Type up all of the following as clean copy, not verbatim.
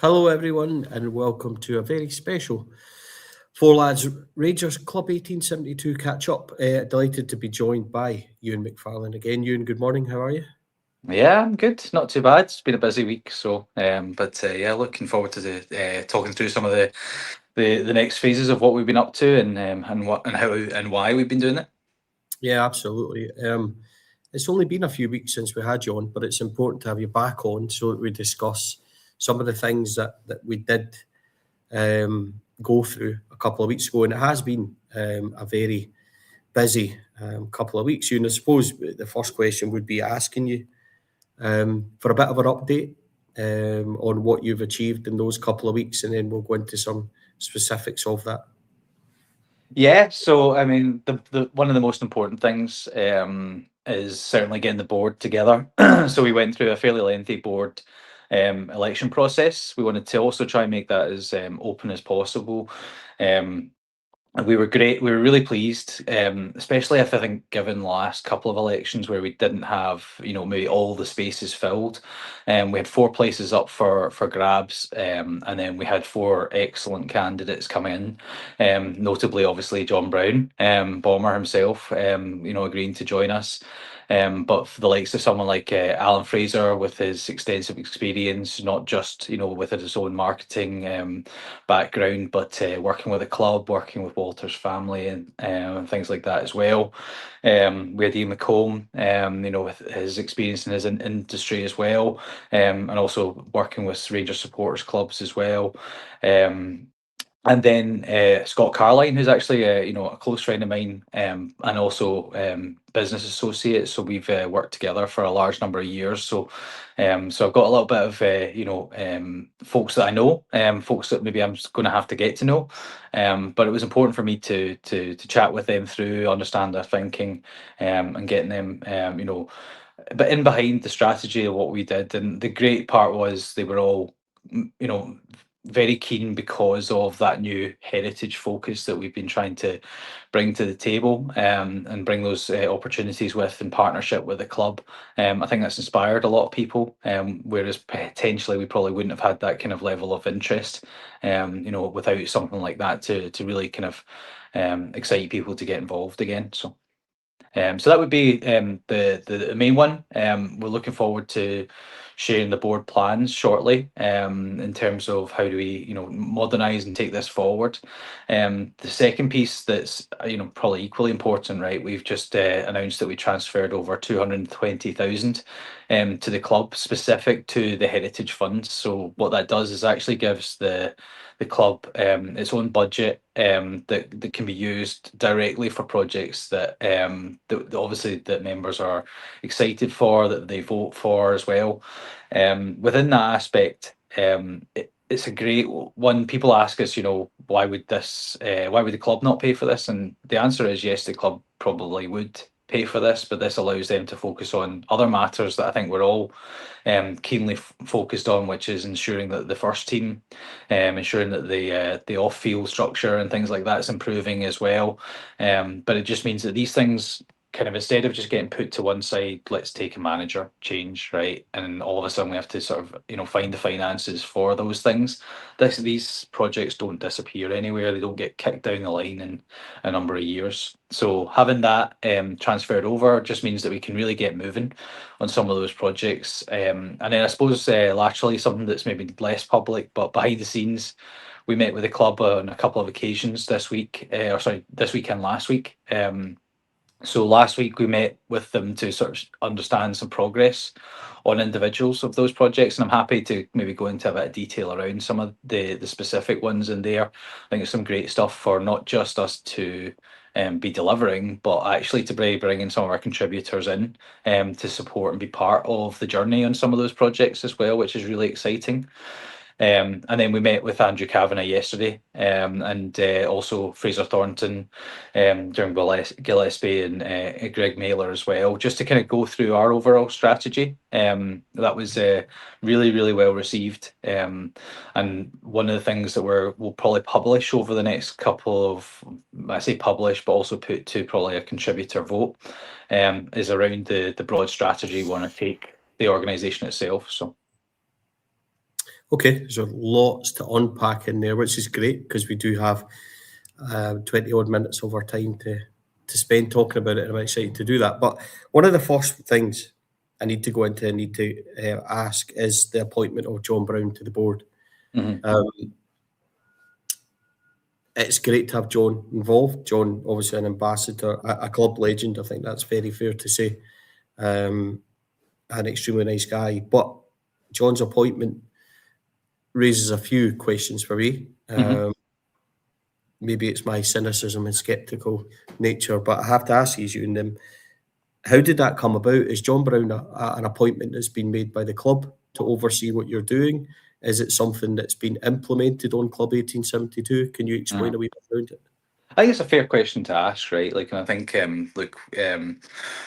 Hello, everyone, and welcome to a very special Four Lads Rangers Club 1872 catch up. Delighted to be joined by Euan McFarlane again. Euan, good morning. How are you? Yeah, I'm good. Not too bad. It's been a busy week, yeah, looking forward to talking through some of the next phases of what we've been up to and what and how and why we've been doing it. Yeah, absolutely. It's only been a few weeks since we had you on, but it's important to have you back on so that we discuss some of the things that we did go through a couple of weeks ago. And it has been a very busy couple of weeks. Euan, I suppose the first question would be asking you for a bit of an update on what you've achieved in those couple of weeks, and then we'll go into some specifics of that. Yeah, so I mean, the one of the most important things is certainly getting the board together. So we went through a fairly lengthy board election process. We wanted to also try and make that as open as possible. Um, And we were great. We were really pleased, especially if I think given the last couple of elections where we didn't have, maybe all the spaces filled. We had four places up for grabs, and then we had four excellent candidates come in. Notably, obviously, John Brown, Bomber himself, agreeing to join us. But for the likes of someone like Alan Fraser with his extensive experience, not just with his own marketing background, but working with a club, working with Walter's family, and things like that as well. We had Ian McComb, with his experience in his industry as well, and also working with Rangers supporters clubs as well. And then Scott Carline, who's actually a close friend of mine, and also business associate. So we've worked together for a large number of years. So I've got a little bit of folks that I know, folks that maybe I'm going to have to get to know. But it was important for me to chat with them through, understand their thinking, and getting them, but in behind the strategy of what we did. And the great part was they were all, very keen because of that new heritage focus that we've been trying to bring to the table, and bring those opportunities with in partnership with the club. I think that's inspired a lot of people, whereas potentially we probably wouldn't have had that kind of level of interest, without something like that to really kind of excite people to get involved again. So that would be the main one. We're looking forward to sharing the board plans shortly, in terms of how do we, modernize and take this forward. The second piece that's probably equally important, right? We've just announced that we transferred over 220,000 to the club specific to the heritage funds. So what that does is actually gives the club its own budget, that can be used directly for projects that obviously that members are excited for, that they vote for as well. Within that aspect, it's a great one. People ask us, why would the club not pay for this? And the answer is yes, the club probably would pay for this, but this allows them to focus on other matters that I think we're all keenly focused on, which is ensuring that the first team, ensuring that the off-field structure and things like that is improving as well. But it just means that these things kind of, instead of just getting put to one side, let's take a manager change, right? And all of a sudden we have to sort of, find the finances for those things. These projects don't disappear anywhere. They don't get kicked down the line in a number of years. So having that transferred over just means that we can really get moving on some of those projects. And then I suppose laterally, something that's maybe less public, but behind the scenes, we met with the club on a couple of occasions this week, this week and last week. So last week we met with them to sort of understand some progress on individuals of those projects, and I'm happy to maybe go into a bit of detail around some of the specific ones in there. I think it's some great stuff for not just us to be delivering, but actually to be bringing some of our contributors in, to support and be part of the journey on some of those projects as well, which is really exciting. And then we met with Andrew Kavanagh yesterday, and also Fraser Thornton, during Gillespie, and Greg Mailer as well, just to kind of go through our overall strategy. That was really, really well received. And one of the things that we'll probably publish over the next couple of, I say publish, but also put to probably a contributor vote, is around the broad strategy we want to take the organisation itself. So. Okay, so lots to unpack in there, which is great because we do have 20 odd minutes of our time to spend talking about it, and I'm excited to do that. But one of the first things I need to go into and need to ask is the appointment of John Brown to the board. Mhm. It's great to have John involved. John, obviously an ambassador, a club legend, I think that's very fair to say. An extremely nice guy. But John's appointment raises a few questions for me. Mhm. Maybe it's my cynicism and sceptical nature, but I have to ask you, Euan, how did that come about? Is John Brown an appointment that's been made by the club to oversee what you're doing? Is it something that's been implemented on Club 1872? Can you explain Mhm. a wee bit around it? I think it's a fair question to ask, right? Like, and I think, look,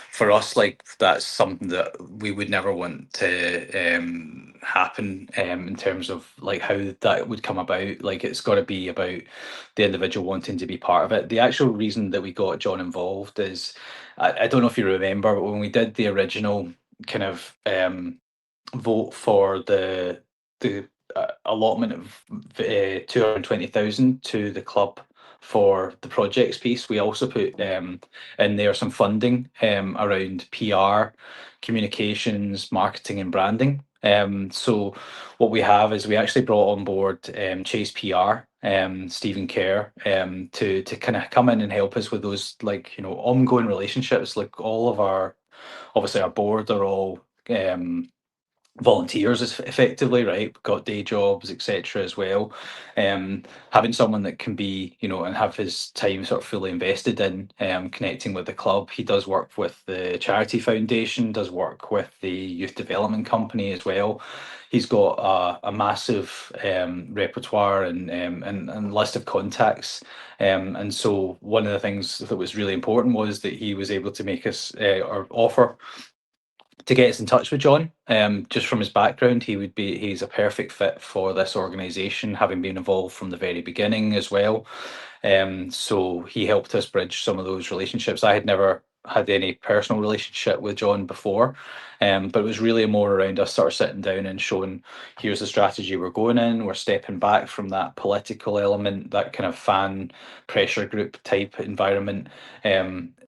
for us, like that's something that we would never want to happen in terms of like how that would come about. Like, it's got to be about the individual wanting to be part of it. The actual reason that we got John involved is, I don't know if you remember, but when we did the original kind of vote for the allotment of 220,000 to the club for the projects piece. We also put in there some funding around PR, communications, marketing, and branding. So what we have is we actually brought on board Chase PR, Stephen Kerr, to kind of come in and help us with those ongoing relationships. Like all of our obviously our board are all volunteers effectively, right? Got day jobs, etc. as well. Having someone that can be, and have his time sort of fully invested in connecting with the club. He does work with the charity foundation, does work with the youth development company as well. He's got a massive repertoire and list of contacts. And so one of the things that was really important was that he was able to make us or offer to get us in touch with John. Just from his background, he's a perfect fit for this organisation, having been involved from the very beginning as well. So he helped us bridge some of those relationships. I had never had any personal relationship with John before, but it was really more around us sort of sitting down and showing, here's the strategy we're going in. We're stepping back from that political element, that kind of fan pressure group type environment.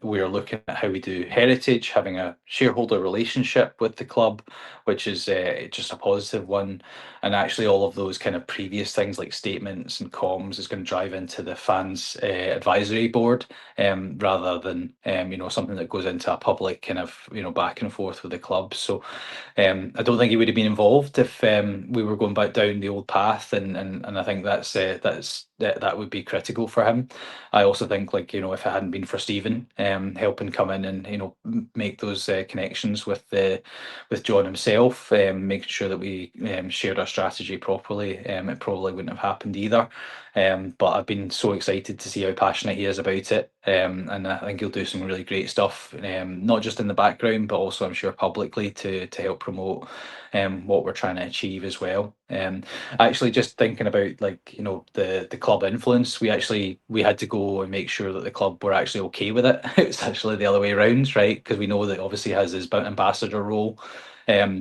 We're looking at how we do heritage, having a shareholder relationship with the club, which is just a positive one. And actually, all of those kind of previous things like statements and comms is going to drive into the fans advisory board, rather than something that goes into a public kind of back and forth with the club. So I don't think he would have been involved if we were going back down the old path, and I think that would be critical for him. I also think, like, if it hadn't been for Stephen helping come in and make those connections with John himself, making sure that we shared our strategy properly, it probably wouldn't have happened either. But I've been so excited to see how passionate he is about it, and I think he'll do some really great stuff, not just in the background, but also I'm sure publicly to help promote what we're trying to achieve as well. Actually, just thinking about the club influence, we had to go and make sure that the club were actually okay with it. It's actually the other way around, right? Because we know that obviously has his ambassador role,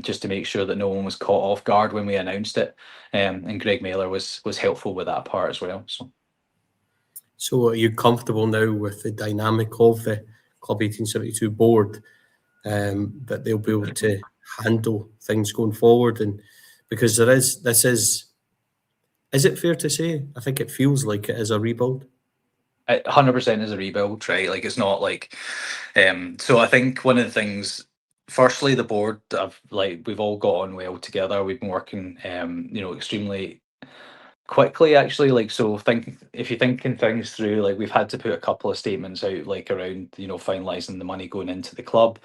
just to make sure that no one was caught off guard when we announced it. And Greg Mailer was helpful with that part as well. So are you comfortable now with the dynamic of the Club 1872 board, that they'll be able to handle things going forward? And because is it fair to say, I think it feels like it is a rebuild? 100% is a rebuild, right? Like, it's not like, so I think one of the things, firstly, the board, we've all got on well together. We've been working, extremely quickly, actually. Like, so if you're thinking things through, like, we've had to put a couple of statements out, like, around finalizing the money going into the club.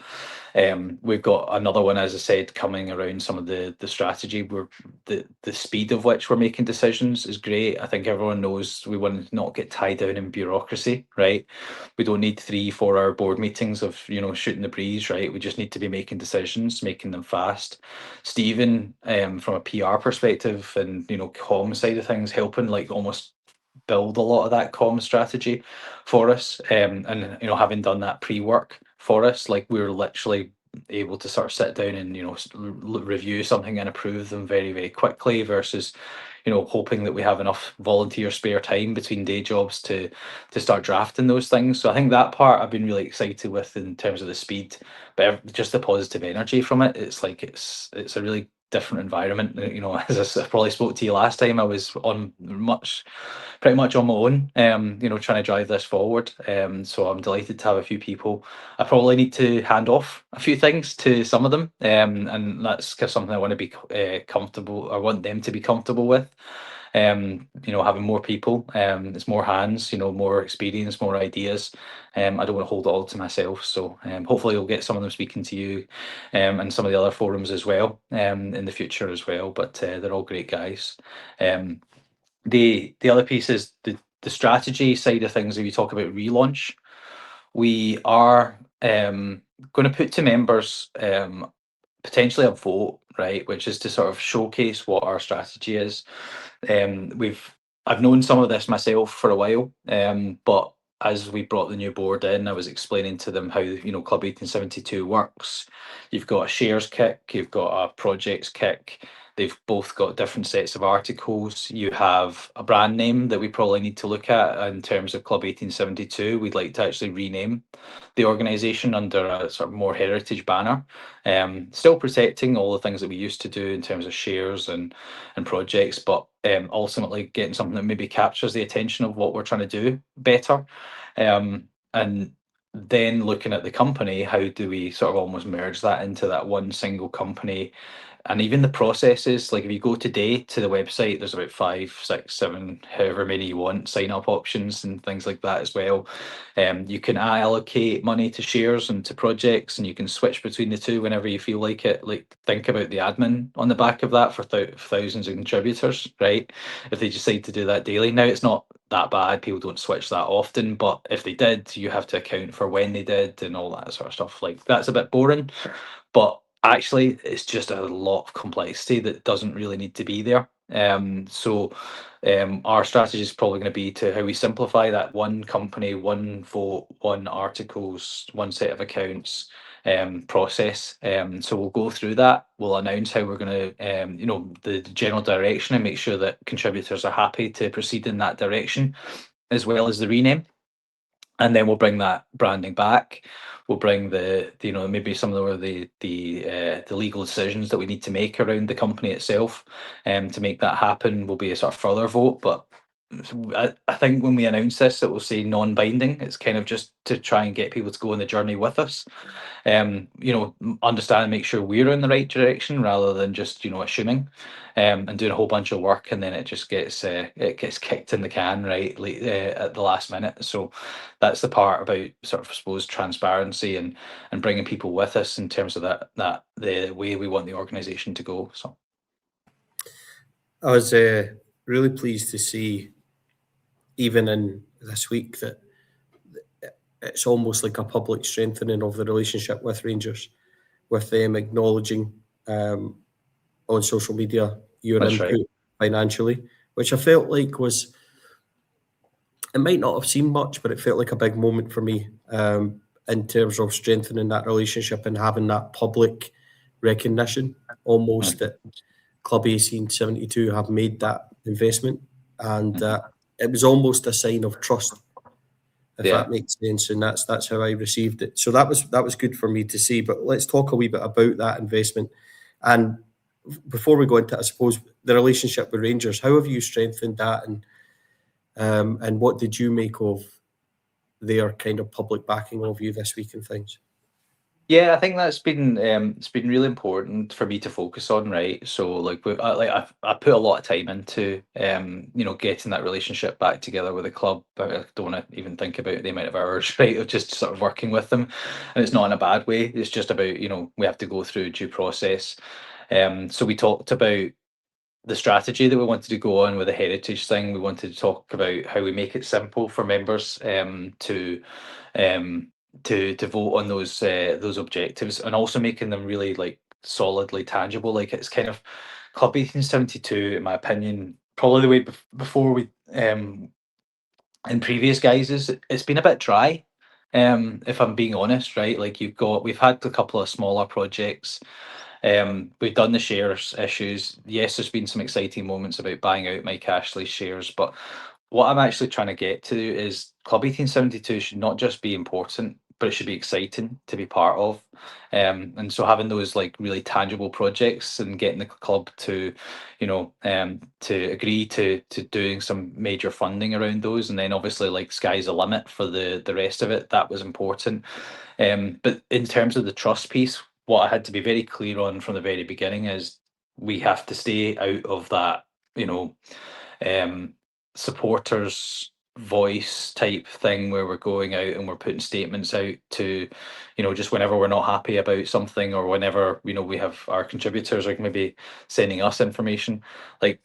We've got another one, as I said, coming around some of the strategy. Where the speed of which we're making decisions is great. I think everyone knows we want to not get tied down in bureaucracy, right? We don't need 3-4 hour board meetings of shooting the breeze, right? We just need to be making decisions, making them fast. Stephen, from a PR perspective and comm side of things, helping like almost build a lot of that comm strategy for us, and having done that pre-work for us, like we were literally able to sort of sit down and review something and approve them very, very quickly, versus hoping that we have enough volunteer spare time between day jobs to start drafting those things. So I think that part I've been really excited with in terms of the speed, but just the positive energy from it. It's like it's a really different environment. As I probably spoke to you last time, I was pretty much on my own, trying to drive this forward. So I'm delighted to have a few people. I probably need to hand off a few things to some of them, and that's something I want to be comfortable. I want them to be comfortable with. Having more people, it's more hands, more experience, more ideas. I don't want to hold it all to myself. So hopefully we'll get some of them speaking to you, and some of the other forums as well, in the future as well. But they're all great guys. The other piece is the strategy side of things. If you talk about relaunch, we are going to put to members potentially a vote, right, which is to sort of showcase what our strategy is. I've known some of this myself for a while, but as we brought the new board in, I was explaining to them how Club 1872 works. You've got a shares kick, you've got a projects kick. They've both got different sets of articles. You have a brand name that we probably need to look at in terms of Club 1872. We'd like to actually rename the organisation under a sort of more heritage banner, still protecting all the things that we used to do in terms of shares and projects, but ultimately getting something that maybe captures the attention of what we're trying to do better. And then looking at the company, how do we sort of almost merge that into that one single company? And even the processes, like if you go today to the website, there's about 5, 6, 7, however many you want, sign up options and things like that as well. You can allocate money to shares and to projects, and you can switch between the two whenever you feel like it. Like, think about the admin on the back of that for thousands of contributors, right? If they decide to do that daily. Now, it's not that bad. People don't switch that often, but if they did, you have to account for when they did and all that sort of stuff. Like, that's a bit boring, but actually it's just a lot of complexity that doesn't really need to be there. Our strategy is probably going to be to how we simplify that: one company, one vote, one articles, one set of accounts process. So we'll go through that. We'll announce how we're going to, the general direction, and make sure that contributors are happy to proceed in that direction, as well as the rename. And then we'll bring that branding back. We'll bring maybe some of the legal decisions that we need to make around the company itself, to make that happen. Will be a sort of further vote, but I think when we announce this, it will say non-binding. It's kind of just to try and get people to go on the journey with us. Understand and make sure we're in the right direction rather than just assuming, and doing a whole bunch of work, and then it just gets kicked in the can right at the last minute. So that's the part about sort of, I suppose, transparency and bringing people with us in terms of that the way we want the organisation to go. So I was really pleased to see, even in this week, that it's almost like a public strengthening of the relationship with Rangers, with them acknowledging on social media your That's input right. financially, which I felt like was, it might not have seemed much, but it felt like a big moment for me, in terms of strengthening that relationship and having that public recognition, almost, that Club 1872 have made that investment, and it was almost a sign of trust, if Yeah. that makes sense. And that's how I received it. So that was good for me to see. But let's talk a wee bit about that investment. And before we go into, I suppose, the relationship with Rangers, how have you strengthened that, and what did you make of their kind of public backing of you this week and things? Yeah, I think that's been it's been really important for me to focus on, right? So like I put a lot of time into getting that relationship back together with the club. I don't want to even think about the amount of hours, right, of just sort of working with them, and it's not in a bad way. It's just about we have to go through due process. So we talked about the strategy that we wanted to go on with the heritage thing. We wanted to talk about how we make it simple for members um, to vote on those objectives, and also making them really like solidly tangible. Like, it's kind of Club 1872, in my opinion, probably the way before we in previous guises, it's been a bit dry. if I'm being honest, right? Like we've had a couple of smaller projects. We've done the shares issues. Yes, there's been some exciting moments about buying out Mike Ashley's shares, but what I'm actually trying to get to is Club 1872 should not just be important, but it should be exciting to be part of. And so having those like really tangible projects and getting the club to, to agree to doing some major funding around those, and then obviously like sky's the limit for the rest of it. That was important. But in terms of the trust piece, what I had to be very clear on from the very beginning is we have to stay out of that, um, supporters voice type thing where we're going out and we're putting statements out to, just whenever we're not happy about something, or whenever, we have our contributors are maybe sending us information, like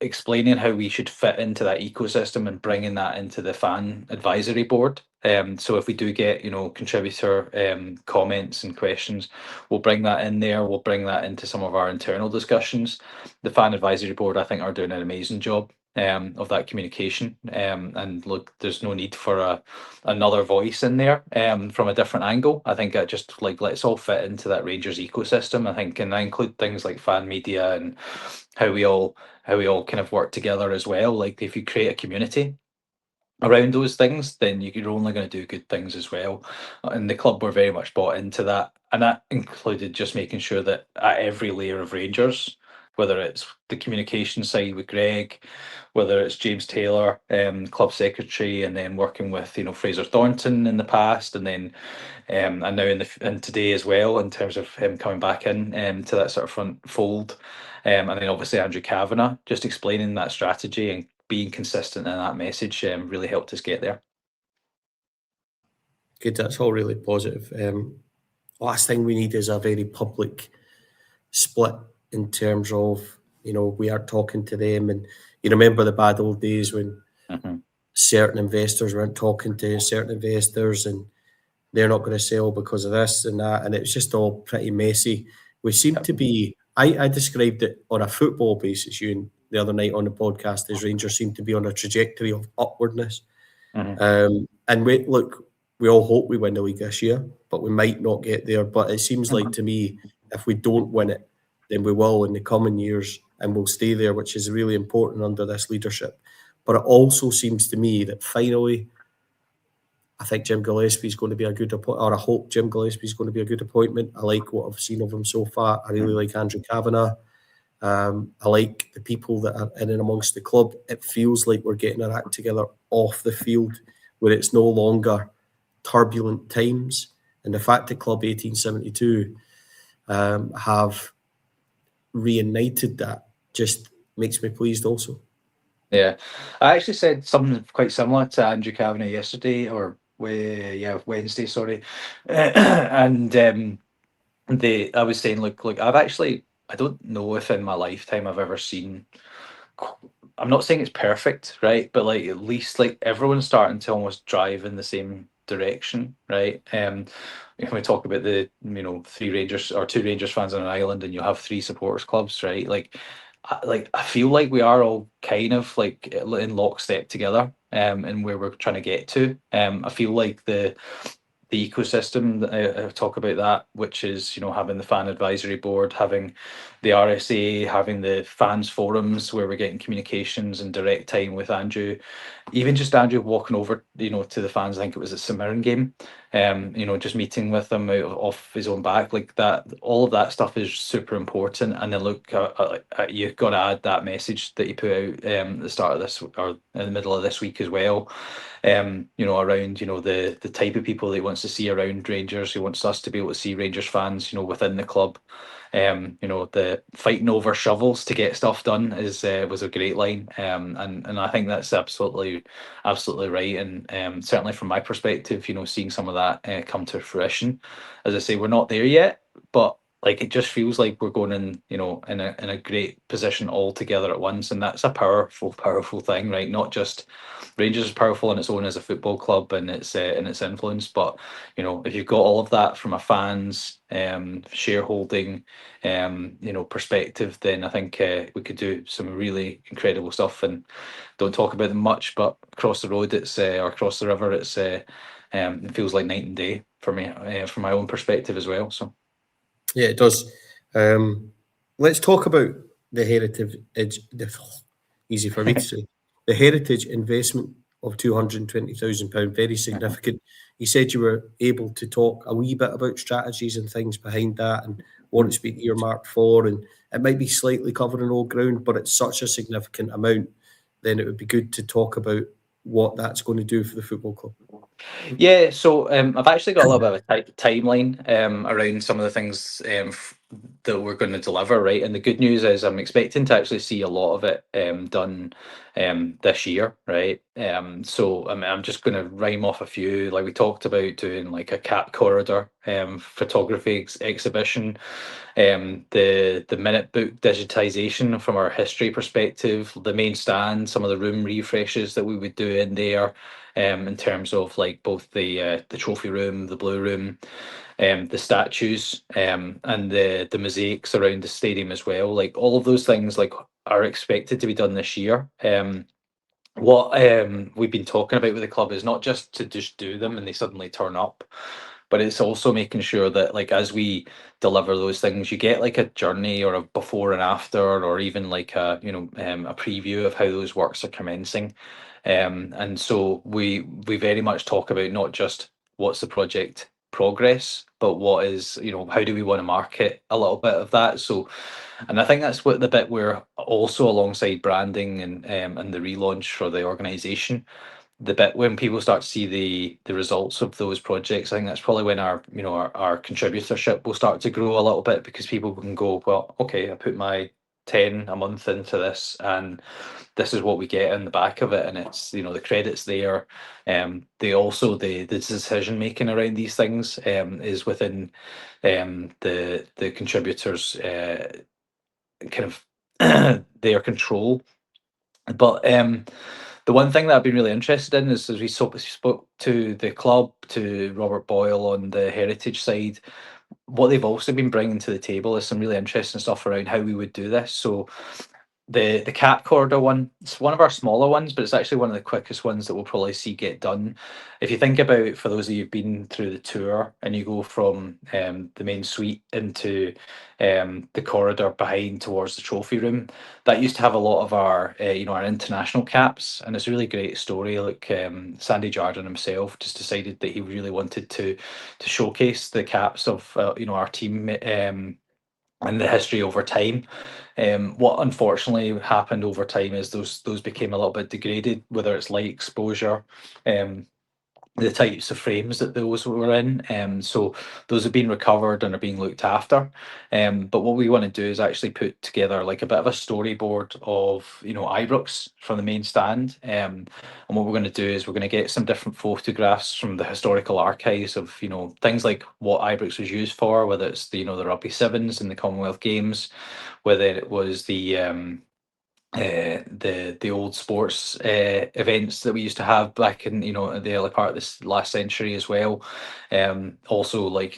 explaining how we should fit into that ecosystem and bringing that into the fan advisory board. So if we do get, contributor comments and questions, we'll bring that in there. We'll bring that into some of our internal discussions. The fan advisory board, I think, are doing an amazing job of that communication. And look, there's no need for another voice in there from a different angle. I think it just like let's all fit into that Rangers ecosystem. I think, and I include things like fan media and how we all kind of work together as well. Like if you create a community around those things, then you're only going to do good things as well. And the club were very much bought into that, and that included just making sure that at every layer of Rangers, whether it's the communication side with Greg, whether it's James Taylor, club secretary, and then working with Fraser Thornton in the past, and then and now in today as well, in terms of him coming back in to that sort of front fold, and then obviously Andrew Kavanagh just explaining that strategy and being consistent in that message really helped us get there. Good, that's all really positive. Last thing we need is a very public split in terms of, we are talking to them, and you remember the bad old days when certain investors weren't talking to certain investors and they're not going to sell because of this and that, and it's just all pretty messy. We seem to be, I described it on a football basis, Euan, the other night on the podcast, as Rangers seem to be on a trajectory of upwardness. And we all hope we win the league this year, but we might not get there. But it seems like to me, if we don't win it, then we will in the coming years, and we'll stay there, which is really important under this leadership. But it also seems to me that finally, I think Jim Gillespie is going to be a good appointment, or I hope Jim Gillespie is going to be a good appointment. I like what I've seen of him so far. I really like Andrew Kavanagh. I like the people that are in and amongst the club. It feels like we're getting our act together off the field, where it's no longer turbulent times. And the fact that Club 1872 have reunited that just makes me pleased also. Yeah, I actually said something quite similar to Andrew Kavanagh yesterday, or Wednesday, sorry. And I was saying, look, I don't know if in my lifetime I've ever seen. I'm not saying it's perfect, right? But like at least like everyone's starting to almost drive in the same direction, right? When we talk about the three Rangers or two Rangers fans on an island, and you have three supporters clubs, right? I feel like we are all kind of like in lockstep together, and where we're trying to get to. I feel like the ecosystem that I talk about that, which is having the fan advisory board, having the RSA, having the fans forums where we're getting communications and direct time with Andrew, even just Andrew walking over to the fans. I think it was a St Mirren game, just meeting with them off his own back, like that. All of that stuff is super important. And then look, you've got to add that message that you put out at the start of this, or in the middle of this week as well, around the type of people that he wants to see around Rangers. He wants us to be able to see Rangers fans within the club. The fighting over shovels to get stuff done was a great line, and I think that's absolutely right. And certainly from my perspective, seeing some of that come to fruition. As I say, we're not there yet, but like it just feels like we're going in, you know, in a great position all together at once, and that's a powerful thing, right? Not just Rangers is powerful on its own as a football club and its influence, but you know, if you've got all of that from a fans, shareholding, you know, perspective, then I think we could do some really incredible stuff. And don't talk about them much, but across the road, it's or across the river, it feels like night and day for me, from my own perspective as well. So. Yeah, it does. Let's talk about the heritage. Easy for me to say. The heritage investment of £220,000, very significant. You said you were able to talk a wee bit about strategies and things behind that and what it's been earmarked for. And it might be slightly covering old ground, but it's such a significant amount. Then it would be good to talk about what that's going to do for the football club. Yeah, so I've actually got a little bit of a timeline around some of the things that we're going to deliver, right? And the good news is I'm expecting to actually see a lot of it done this year, right? So I'm just going to rhyme off a few. Like we talked about doing like a cap corridor photography exhibition, the minute book digitization from our history perspective, the main stand, some of the room refreshes that we would do in there, in terms of like both the trophy room, the blue room, the statues, and the mosaics around the stadium as well. Like all of those things like are expected to be done this year. What we've been talking about with the club is not just to just do them and they suddenly turn up, but it's also making sure that like as we deliver those things, you get like a journey or a before and after, or even like a a preview of how those works are commencing. And so we very much talk about not just what's the project progress, but what is, how do we want to market a little bit of that. So, and I think that's what the bit where also alongside branding and the relaunch for the organization, the bit when people start to see the results of those projects, I think that's probably when our contributorship will start to grow a little bit, because people can go, well, okay, I put my 10 a month into this and this is what we get in the back of it, and it's, the credits there. The decision making around these things is within the contributors kind of their control. But the one thing that I've been really interested in is, as we spoke to the club, to Robert Boyle on the heritage side, what they've also been bringing to the table is some really interesting stuff around how we would do this. So the cap corridor one, it's one of our smaller ones, but it's actually one of the quickest ones that we'll probably see get done. If you think about, for those of you who've been through the tour and you go from the main suite into the corridor behind towards the trophy room, that used to have a lot of our our international caps, and it's a really great story. Like Sandy Jardine himself just decided that he really wanted to showcase the caps of our team and the history over time. What unfortunately happened over time is those became a little bit degraded, whether it's light exposure, the types of frames that those were in. So those have been recovered and are being looked after. But what we want to do is actually put together like a bit of a storyboard of, Ibrox from the main stand. And what we're going to do is we're going to get some different photographs from the historical archives of, things like what Ibrox was used for, whether it's the rugby sevens in the Commonwealth Games, whether it was the old sports events that we used to have back in the early part of this last century as well. Also, like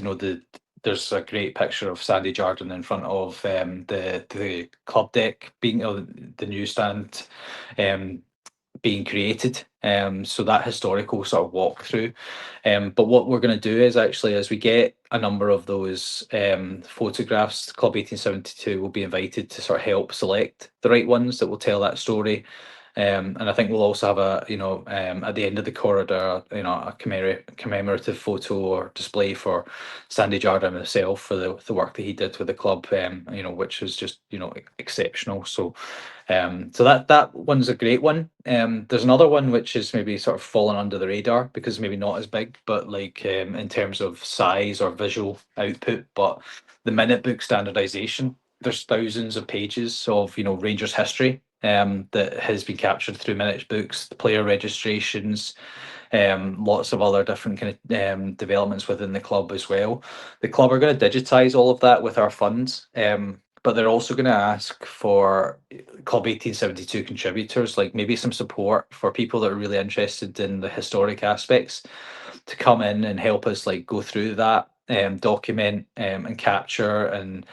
there's a great picture of Sandy Jardine in front of the club deck being the new stand being created. So that historical sort of walkthrough. But what we're going to do is actually, as we get a number of those photographs, Club 1872 will be invited to sort of help select the right ones that will tell that story. And I think we'll also have at the end of the corridor, a commemorative photo or display for Sandy Jardine himself for the work that he did with the club, which was just, exceptional. So that one's a great one. There's another one which is maybe sort of fallen under the radar because maybe not as big, but like in terms of size or visual output, but the minute book standardization. There's thousands of pages of Rangers history that has been captured through minutes books, the player registrations, lots of other different kind of developments within the club as well. The club are going to digitize all of that with our funds, but they're also going to ask for Club 1872 contributors, like maybe some support for people that are really interested in the historic aspects, to come in and help us like go through that, document and capture and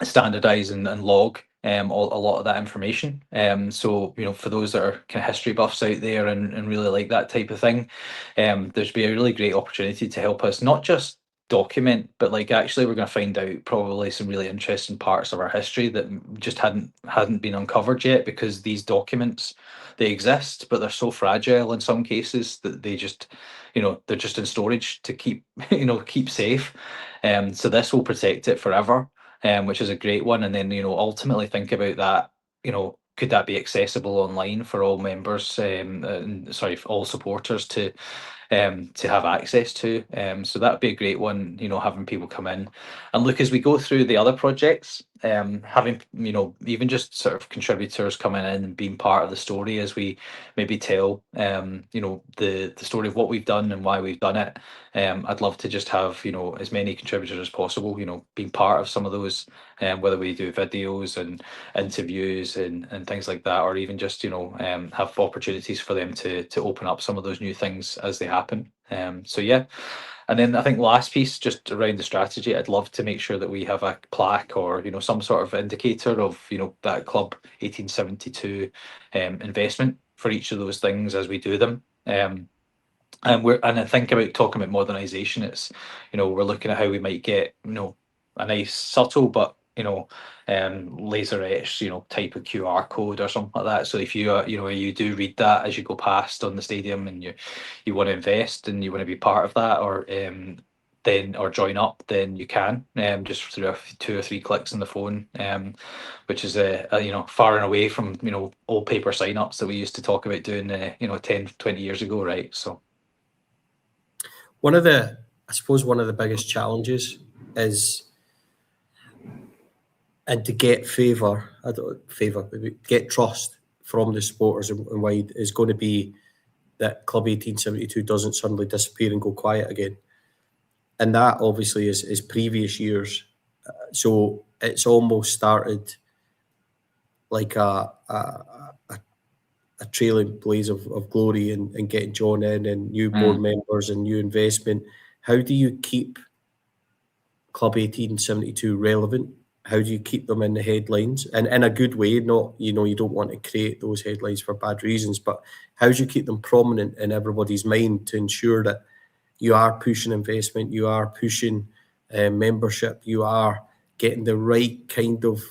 standardize and log a lot of that information. So, you know, for those that are kind of history buffs out there and really like that type of thing, there's be a really great opportunity to help us not just document, but like actually we're going to find out probably some really interesting parts of our history that just hadn't been uncovered yet, because these documents, they exist, but they're so fragile in some cases that they just, you know, they're just in storage to keep you know, keep safe. So this will protect it forever, which is a great one. And then, you know, ultimately think about that, you know, could that be accessible online for all members, sorry, for all supporters to have access to? So that would be a great one, you know, having people come in and look as we go through the other projects, having, you know, even just sort of contributors coming in and being part of the story as we maybe tell, you know, the story of what we've done and why we've done it. I'd love to just have, you know, as many contributors as possible, you know, being part of some of those, whether we do videos and interviews and things like that, or even just, you know, have opportunities for them to open up some of those new things as they happen. So yeah. And then I think last piece, just around the strategy, I'd love to make sure that we have a plaque or, you know, some sort of indicator of, you know, that Club 1872 investment for each of those things as we do them. And I think about talking about modernisation, it's, you know, we're looking at how we might get, you know, a nice subtle but, you know, laser etched, you know, type of QR code or something like that. So if you you know, you do read that as you go past on the stadium and you want to invest and you want to be part of that, or then or join up, then you can, just through 2 or 3 clicks on the phone, which is you know, far and away from, you know, old paper sign-ups that we used to talk about doing, you know, 10-20 years ago, right? So I suppose one of the biggest challenges is, and to get get trust from the supporters and wide, is going to be that Club 1872 doesn't suddenly disappear and go quiet again. And that obviously is previous years. So it's almost started like a trailing blaze of glory and getting John in and new board members and new investment. How do you keep Club 1872 relevant? How do you keep them in the headlines? And in a good way, not, you know, you don't want to create those headlines for bad reasons, but how do you keep them prominent in everybody's mind to ensure that you are pushing investment, you are pushing membership, you are getting the right kind of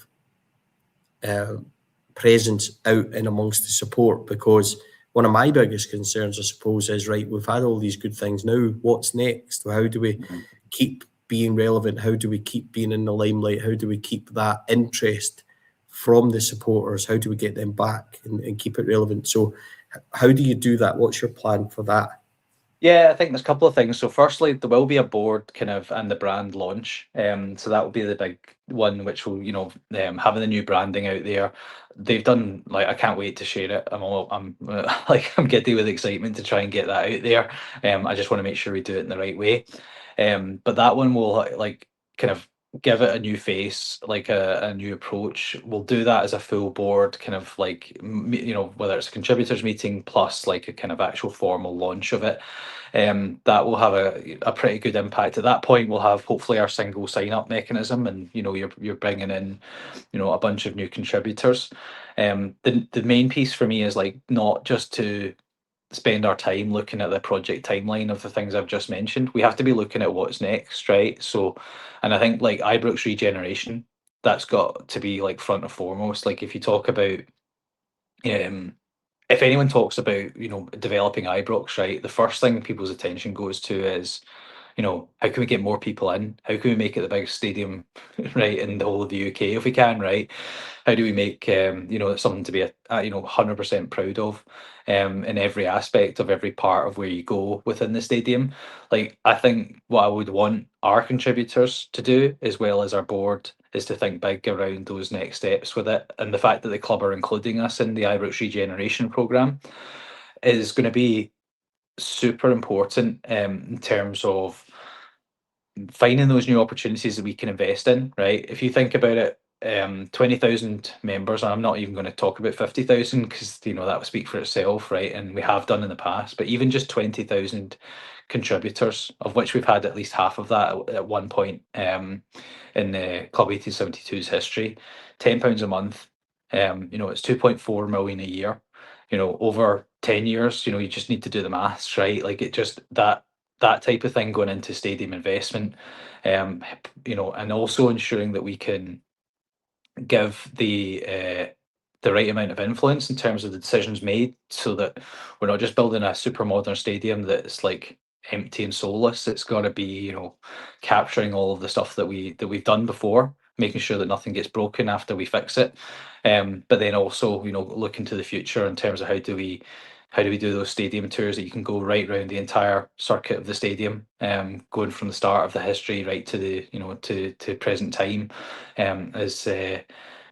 presence out and amongst the support? Because one of my biggest concerns, I suppose, is, right, we've had all these good things. Now, what's next? How do we keep being relevant? How do we keep being in the limelight? How do we keep that interest from the supporters? How do we get them back and keep it relevant? So how do you do that? What's your plan for that? yeah, I think there's a couple of things. So firstly, there will be a board kind of and the brand launch. So that will be the big one, which will, you know, having the new branding out there. They've done, like, I can't wait to share it. I'm like, I'm giddy with excitement to try and get that out there. I just want to make sure we do it in the right way. But that one will, like, kind of give it a new face, like a new approach. We'll do that as a full board, kind of like, you know, whether it's a contributors meeting plus like a kind of actual formal launch of it. That will have a pretty good impact. At that point, we'll have hopefully our single sign up mechanism, and, you know, you're bringing in, you know, a bunch of new contributors. The main piece for me is, like, not just to spend our time looking at the project timeline of the things I've just mentioned. We have to be looking at what's next, right? So, and I think, like, Ibrox Regeneration, that's got to be, like, front and foremost. Like, if you talk about, if anyone talks about, you know, developing Ibrox, right, the first thing people's attention goes to is, you know, how can we get more people in? How can we make it the biggest stadium, right, in the whole of the UK if we can, right? How do we make, you know, something to be you know, 100% proud of, in every aspect of every part of where you go within the stadium? Like, I think what I would want our contributors to do, as well as our board, is to think big around those next steps with it. And the fact that the club are including us in the Ibrox Regeneration programme is going to be super important in terms of finding those new opportunities that we can invest in, right? If you think about it, 20,000 members, and I'm not even going to talk about 50,000 because, you know, that would speak for itself, right? And we have done in the past, but even just 20,000 contributors, of which we've had at least half of that at one point in the Club 1872's history, £10 a month, you know, it's 2.4 million a year, you know, over 10 years, you know, you just need to do the maths, right? Like it just, that type of thing going into stadium investment, you know, and also ensuring that we can give the right amount of influence in terms of the decisions made, so that we're not just building a super modern stadium that's like empty and soulless. It's got to be, you know, capturing all of the stuff that we've done before, making sure that nothing gets broken after we fix it, but then also, you know, look into the future in terms of how do we do those stadium tours that you can go right around the entire circuit of the stadium, going from the start of the history right to the, you know, to present time, as you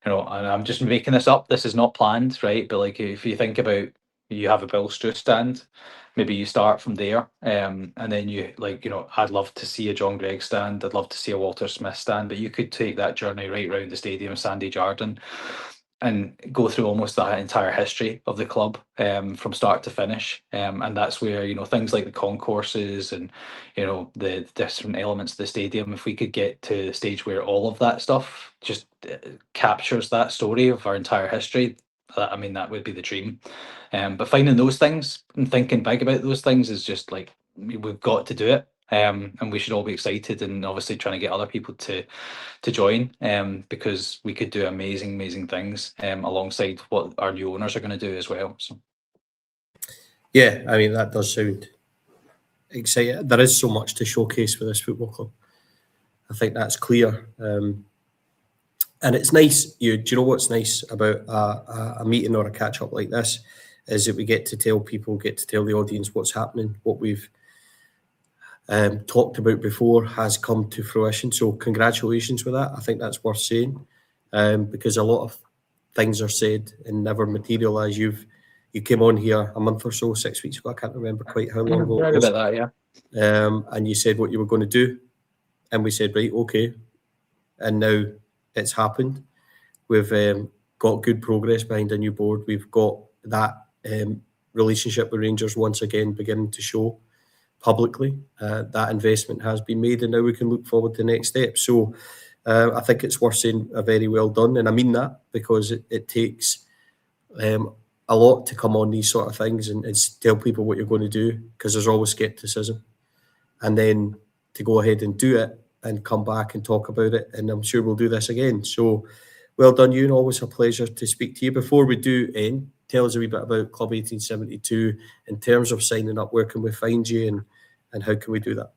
know, and I'm just making this up. This is not planned, right? But like, if you think about, you have a Bill Struth stand, maybe you start from there, and then you, like, you know, I'd love to see a John Gregg stand. I'd love to see a Walter Smith stand. But you could take that journey right around the stadium, Sandy Jardine, and go through almost that entire history of the club, from start to finish, and that's where, you know, things like the concourses and, you know, the different elements of the stadium, if we could get to the stage where all of that stuff just captures that story of our entire history, I mean, that would be the dream. But finding those things and thinking big about those things is just like, we've got to do it, and we should all be excited, and obviously trying to get other people to join, because we could do amazing things, alongside what our new owners are going to do as well. So Yeah, I mean, that does sound exciting. There is so much to showcase for this football club. I think that's clear. And it's nice. Do you know what's nice about a meeting or a catch up like this is that we get to tell people, get to tell the audience what's happening, what we've talked about before has come to fruition. So congratulations with that. I think that's worth saying, because a lot of things are said and never materialise. You came on here a month or so, 6 weeks ago. I can't remember quite how long ago it was. about that, yeah. And you said what you were going to do, and we said, right, okay. And now it's happened. We've got good progress behind a new board. We've got that relationship with Rangers once again beginning to show publicly. That investment has been made, and now we can look forward to the next step. So I think it's worth saying a very well done, and I mean that, because it takes a lot to come on these sort of things and tell people what you're going to do, because there's always skepticism, and then to go ahead and do it and come back and talk about it, and I'm sure we'll do this again. So well done, Euan. Always a pleasure to speak to you. Before we do end, tell us a wee bit about Club 1872 in terms of signing up. Where can we find you, and how can we do that?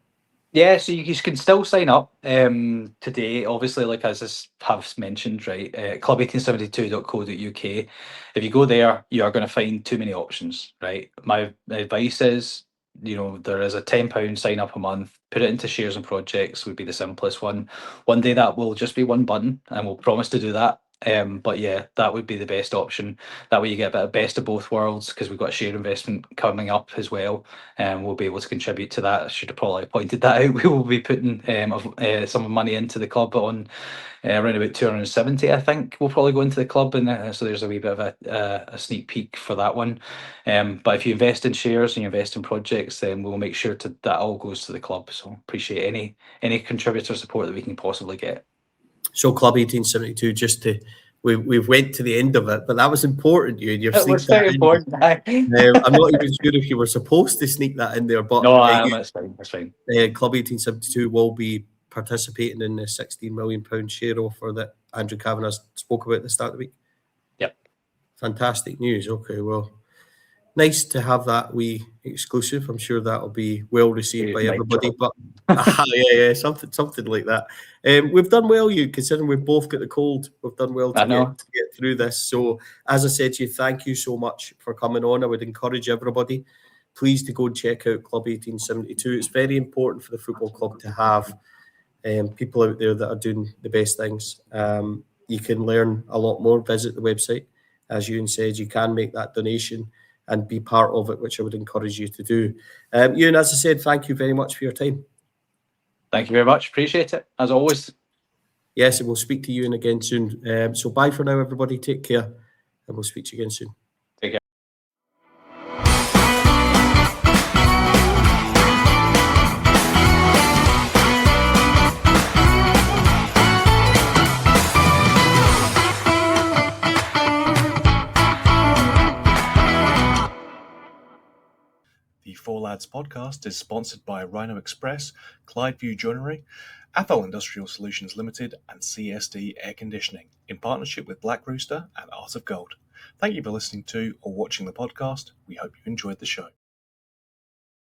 Yeah, so you can still sign up today, obviously, like as I have mentioned, right, club1872.co.uk. If you go there, you are going to find too many options, right? My advice is, you know, there is a £10 sign up a month. Put it into shares and projects would be the simplest one. One day that will just be one button, and we'll promise to do that. But yeah, that would be the best option. That way you get a bit of best of both worlds, because we've got a share investment coming up as well, and we'll be able to contribute to that. I should have probably pointed that out. We will be putting some money into the club on around about 270, I think, will probably go into the club, and so there's a wee bit of a sneak peek for that one. But if you invest in shares and you invest in projects, then we'll make sure that all goes to the club. So appreciate any contributor support that we can possibly get. So Club 1872, just to we've went to the end of it, but that was important. You've It was very important. I'm not even sure if you were supposed to sneak that in there, but No, that's fine. That's fine. Club 1872 will be participating in the £16 million share offer that Andrew Kavanagh spoke about at the start of the week. Yep. Fantastic news. Okay, well, nice to have that wee exclusive. I'm sure that'll be well received by everybody. But yeah, something like that. We've done well, considering we've both got the cold. We've done well to get through this. So, as I said to you, thank you so much for coming on. I would encourage everybody, please, to go and check out Club 1872. It's very important for the football club to have people out there that are doing the best things. You can learn a lot more. Visit the website. As Euan said, you can make that donation. and be part of it, which I would encourage you to do. Euan, as I said, thank you very much for your time. Thank you very much. Appreciate it, as always. Yes, and we'll speak to Euan again soon. So bye for now, everybody. Take care, and we'll speak to you again soon. Take care. The Four Lads podcast is sponsored by Rhino Express, Clydeview Joinery, Athol Industrial Solutions Limited, and CSD Air Conditioning, in partnership with Black Rooster and Art of Gold. Thank you for listening to or watching the podcast. We hope you enjoyed the show.